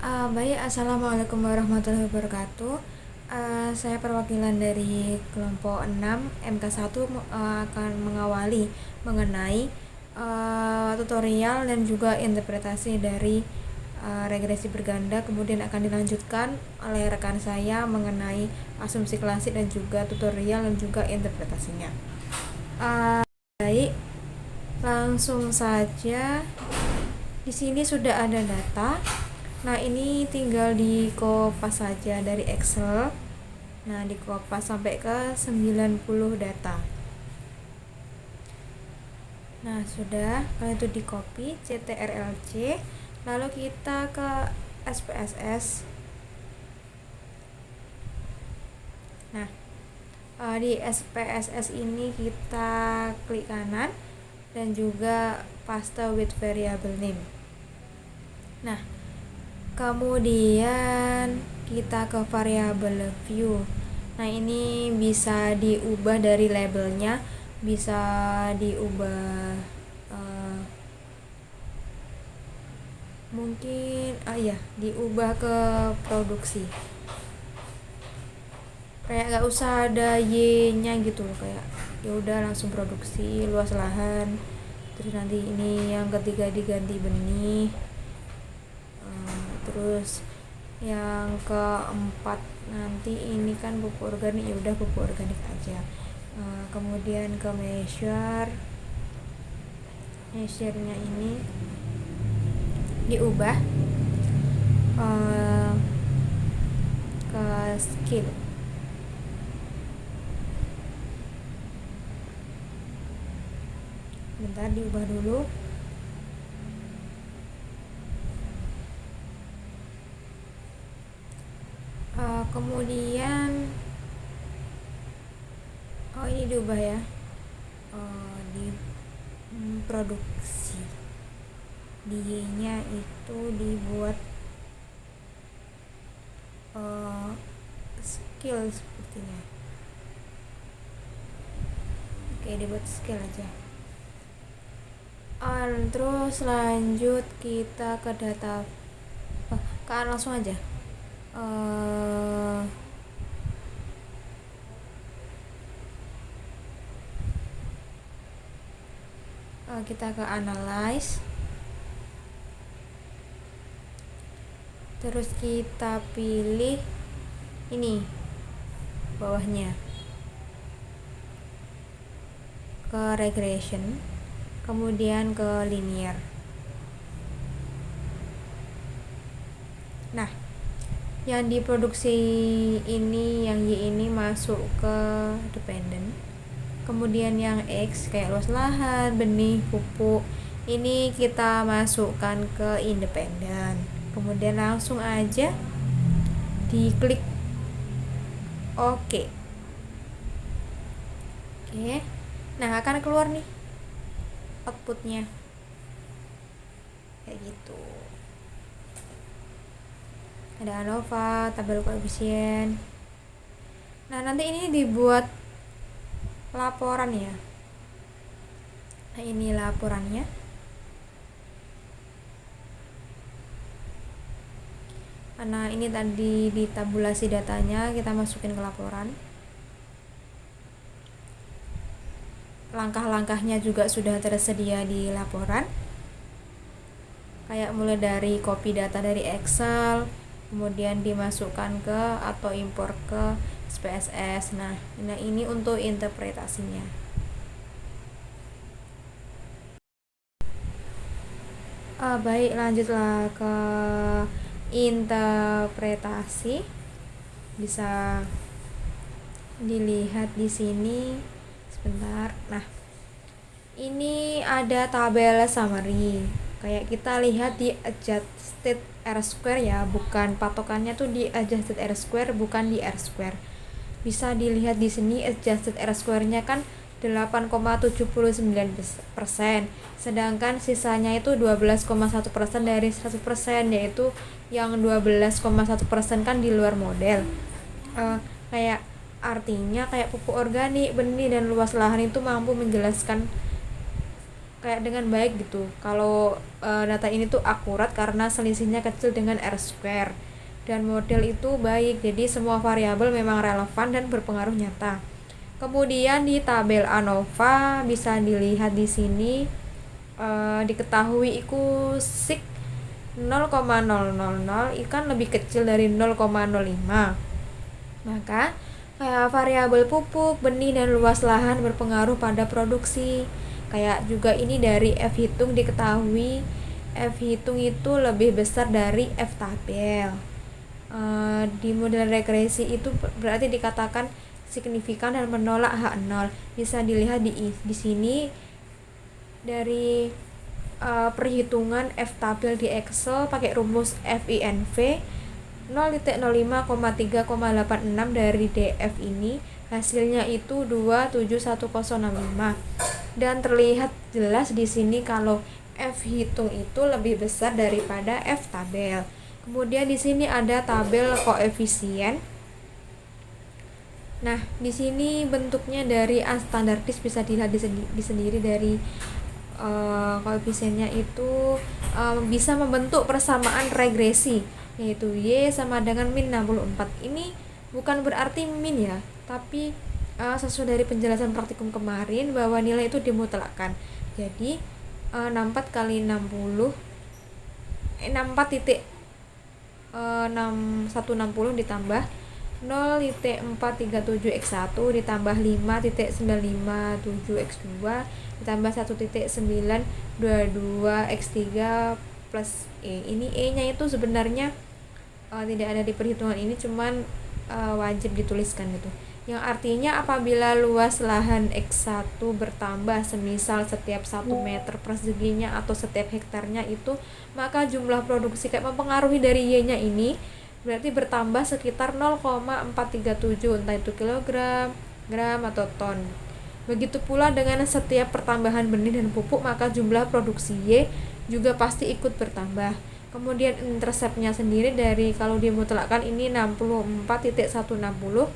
Baik, Assalamualaikum warahmatullahi wabarakatuh. Saya perwakilan dari kelompok 6 MK1 akan mengawali mengenai tutorial dan juga interpretasi dari regresi berganda, kemudian akan dilanjutkan oleh rekan saya mengenai asumsi klasik dan juga tutorial dan juga interpretasinya. Baik, langsung saja. Di sini sudah ada data. Nah, ini tinggal dikopas saja dari Excel. Nah, dikopas sampai ke 90 data. Nah, sudah. Kalau itu di copy CTRL-C, lalu kita ke SPSS. Nah, di SPSS ini kita klik kanan dan juga paste with variable name. Nah, kemudian kita ke variable view. Nah, ini bisa diubah dari labelnya, bisa diubah mungkin diubah ke produksi. Kayak nggak usah ada y-nya gitu, kayak ya udah langsung produksi, luas lahan. Terus nanti ini yang ketiga diganti benih. Terus yang keempat nanti ini kan pupuk organik, ya udah pupuk organik aja. Kemudian ke measure-nya ini diubah ke skill. Bentar, diubah dulu. Kemudian ini diubah ya, di produksi, D-nya itu dibuat skill sepertinya. Oke, dibuat skill aja. Terus lanjut kita ke data, langsung aja. Kita ke analyze, terus kita pilih ini bawahnya ke regression, kemudian ke linear. Nah, yang diproduksi ini, yang Y ini masuk ke dependent. Kemudian yang X kayak luas lahan, benih, pupuk, ini kita masukkan ke independen. Kemudian langsung aja diklik OK. Oke. Nah, akan keluar nih outputnya kayak gitu. Ada ANOVA, tabel koefisien. Nah, nanti ini dibuat laporan ya. Nah, ini laporannya. Nah, ini tadi ditabulasi datanya, kita masukin ke laporan. Langkah-langkahnya juga sudah tersedia di laporan. Kayak mulai dari copy data dari Excel, kemudian dimasukkan ke atau impor ke SPSS. Nah, ini untuk interpretasinya. Baik, lanjutlah ke interpretasi. Bisa dilihat di sini sebentar. Nah, ini ada tabel summary. Kayak kita lihat di adjusted R-square ya, bukan patokannya tuh di adjusted R-square, bukan di R-square. Bisa dilihat di sini adjusted R-square-nya kan 8,79%, sedangkan sisanya itu 12,1% dari 100%, yaitu yang 12,1% kan di luar model. Kayak artinya kayak pupuk organik, benih, dan luas lahan itu mampu menjelaskan kayak dengan baik gitu kalau data ini tuh akurat karena selisihnya kecil dengan R square dan model itu baik, jadi semua variabel memang relevan dan berpengaruh nyata. Kemudian di tabel ANOVA bisa dilihat di sini diketahui iku sik 0,000 ikan lebih kecil dari 0,05. Maka variabel pupuk, benih dan luas lahan berpengaruh pada produksi. Kayak juga ini dari F hitung diketahui F hitung itu lebih besar dari F tabel. Di model regresi itu berarti dikatakan signifikan dan menolak H0. Bisa dilihat di sini dari perhitungan F tabel di Excel pakai rumus FINV 0,05,3,86 dari DF ini hasilnya itu 271065 dan terlihat jelas di sini kalau F hitung itu lebih besar daripada F tabel. Kemudian di sini ada tabel koefisien. Nah, di sini bentuknya dari unstandardized bisa dilihat di sendiri dari koefisiennya itu bisa membentuk persamaan regresi, yaitu Y sama dengan min 64. Ini bukan berarti min ya, tapi sesuai dari penjelasan praktikum kemarin bahwa nilai itu dimutlakkan. Jadi 64 kali 60 64 titik 160 ditambah 0,437x1 ditambah 5,957x2 ditambah 1,922x3 plus E. Ini E nya itu sebenarnya tidak ada di perhitungan ini, cuman wajib dituliskan gitu. Yang artinya apabila luas lahan X1 bertambah semisal setiap 1 meter perseginya atau setiap hektarnya itu, maka jumlah produksi kayak mempengaruhi dari Y nya ini berarti bertambah sekitar 0,437 entah itu kilogram, gram atau ton. Begitu pula dengan setiap pertambahan benih dan pupuk, maka jumlah produksi Y juga pasti ikut bertambah. Kemudian interceptnya sendiri dari kalau dimutlakkan ini 64,160,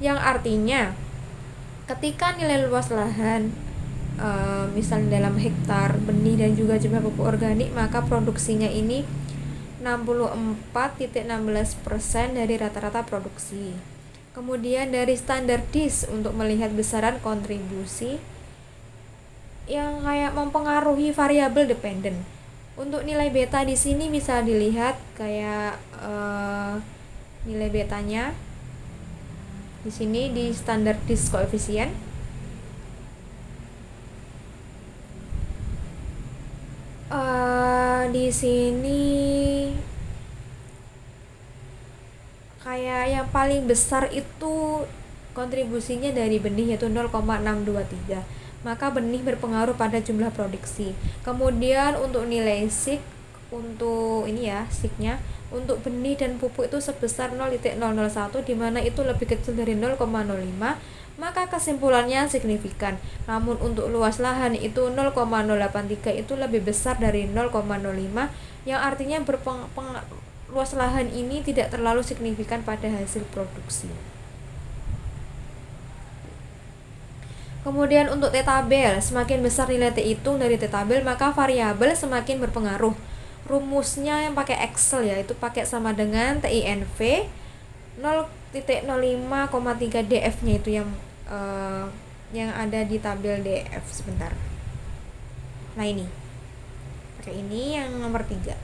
yang artinya ketika nilai luas lahan misalnya dalam hektar benih dan juga jumlah pupuk organik, maka produksinya ini 64,16% dari rata-rata produksi. Kemudian dari standar DIS untuk melihat besaran kontribusi yang kayak mempengaruhi variabel dependen. Untuk nilai beta di sini bisa dilihat kayak nilai betanya di sini di standar DIS koefisien. Di sini kayak yang paling besar itu kontribusinya dari benih yaitu 0,623. Maka benih berpengaruh pada jumlah produksi. Kemudian untuk nilai SIK untuk ini ya, SIK-nya untuk benih dan pupuk itu sebesar 0,001 di mana itu lebih kecil dari 0,05, maka kesimpulannya signifikan. Namun untuk luas lahan itu 0,083 itu lebih besar dari 0,05, yang artinya luas lahan ini tidak terlalu signifikan pada hasil produksi. Kemudian untuk T-tabel, semakin besar nilai T hitung dari T-tabel, maka variabel semakin berpengaruh. Rumusnya yang pakai Excel ya, itu pakai sama dengan TINV 0,05,3 DF-nya itu yang ada di tabel DF sebentar. Nah ini, pakai ini yang nomor 3.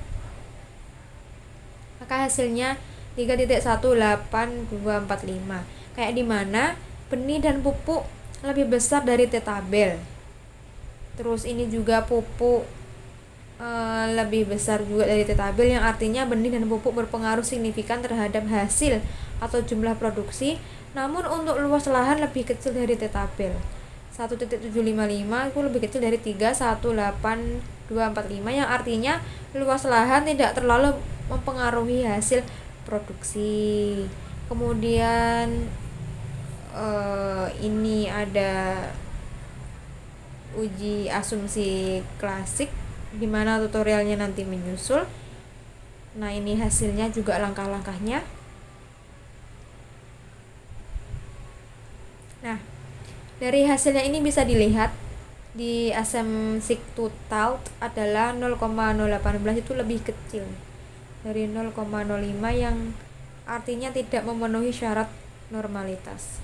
Maka hasilnya 3,18245. Kayak di mana benih dan pupuk lebih besar dari T-tabel. Terus ini juga pupuk lebih besar juga dari T-tabel, yang artinya benih dan pupuk berpengaruh signifikan terhadap hasil atau jumlah produksi. Namun untuk luas lahan lebih kecil dari T-tabel. 1,755 itu lebih kecil dari 3,18245, yang artinya luas lahan tidak terlalu mempengaruhi hasil produksi. Kemudian ini ada uji asumsi klasik di mana tutorialnya nanti menyusul. Nah, ini hasilnya juga langkah-langkahnya. Nah, dari hasilnya ini bisa dilihat di asymptotal adalah 0,018, itu lebih kecil dari 0,05 yang artinya tidak memenuhi syarat normalitas.